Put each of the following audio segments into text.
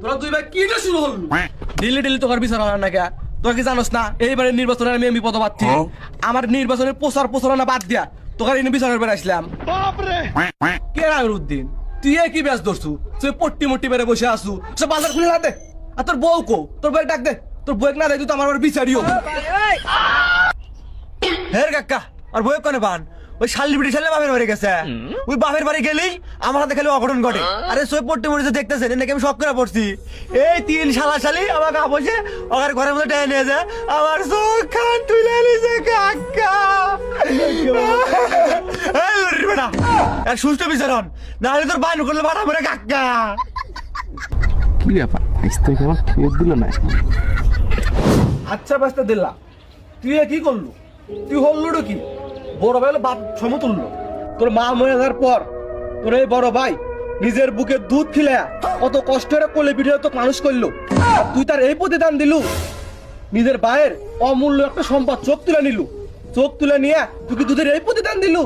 তোরা দুই ভাই কিটা শুরু হল দিল্লি দিল্লি তোর বিচার হয় না কে তোর কি জানোস না এইবারে নির্বাচনে আমি এমপি পদ পাচ্ছি আমার নির্বাচনের প্রচার প্রচারণা বাদ দিয়া তোকে এনে বিচারের বেড়ে আসলাম কে রামরুদ্দিন তুই কি ব্যাস ধরছু তুই পট্টি মট্টি বেড়ে বসে আসু সব বাজার খুলে না দে আর তোর বউ কো তোর বউকে ডাক দে তোর বউকে না দে তুই তো আমার বিচারিও হের কাকা আর বউক কোনে পান ওই শালি বিটি শালে বাপের বাড়ি গেছে ওই বাপের বাড়ি গেলেই আমার হাতে খালি অঘটন ঘটে আরে সই পড়তে পড়তে দেখতেছেন নাকি আমি শখ করে পড়ছি এই তিন শালা শালি আমাকে বসে ওর ঘরের মধ্যে টেনে নিয়ে যায় আমার চোখ খান তুলে নিয়েছে কাকা বেটা আর সুস্থ বিচারণ না হলে তোর বান করলে বাড়া মরে কাকা কি ব্যাপার আইসতে কেমন খেয়ে দিল না আচ্ছা বাস্তা দিল্লা তুই কি করলু তুই হল্লুটা কি বড় ভাই হলো বাপ সমতুল্য তোর মা মরে যাওয়ার পর তোর এই বড় ভাই নিজের বুকে দুধ খিলে কত কষ্টের কোলে পিঠে তো মানুষ করলো আর তুই তার এই প্রতিদান দিলু নিজের ভাইয়ের অমূল্য একটা সম্পদ চোখ তুলে নিলু চোখ তুলে নিয়ে তুই কি দুধের এই প্রতিদান দিলু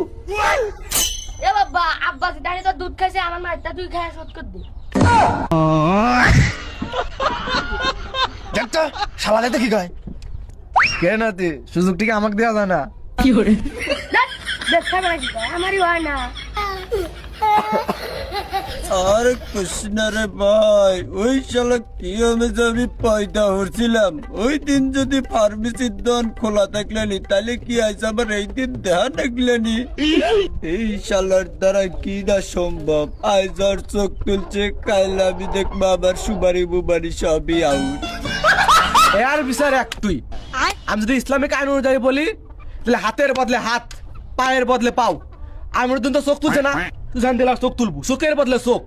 এ বাবা আব্বা দাঁড়িয়ে তো দুধ খাইছে আমার মায়েরটা তুই খায় শোধ কর দে দেখতো শালা দেখতে কি কয় কে না তুই সুযোগটিকে আমাকে দেওয়া যায় না দেখ খাবে নাকি আমারই হয় না আরে কৃষ্ণ রে ভাই ওই শালা কি আমি পয়দা হচ্ছিলাম ওই দিন যদি ফার্মেসির দোকান খোলা থাকলেনি তাহলে কি আইস আমার এই দিন দেখা থাকলেনি এই শালার দ্বারা কি না সম্ভব আজ আর চোখ তুলছে কাল আমি দেখবো আবার সুবারি বুবারি সবই আউট এর বিচার এক তুই আমি যদি ইসলামিক আইন অনুযায়ী বলি তাহলে হাতের বদলে হাত পায়ের বদলে পাও আমার তো চোখ তুলছে না তুই জান দিলা চোখ তুলবো চোখের বদলে চোখ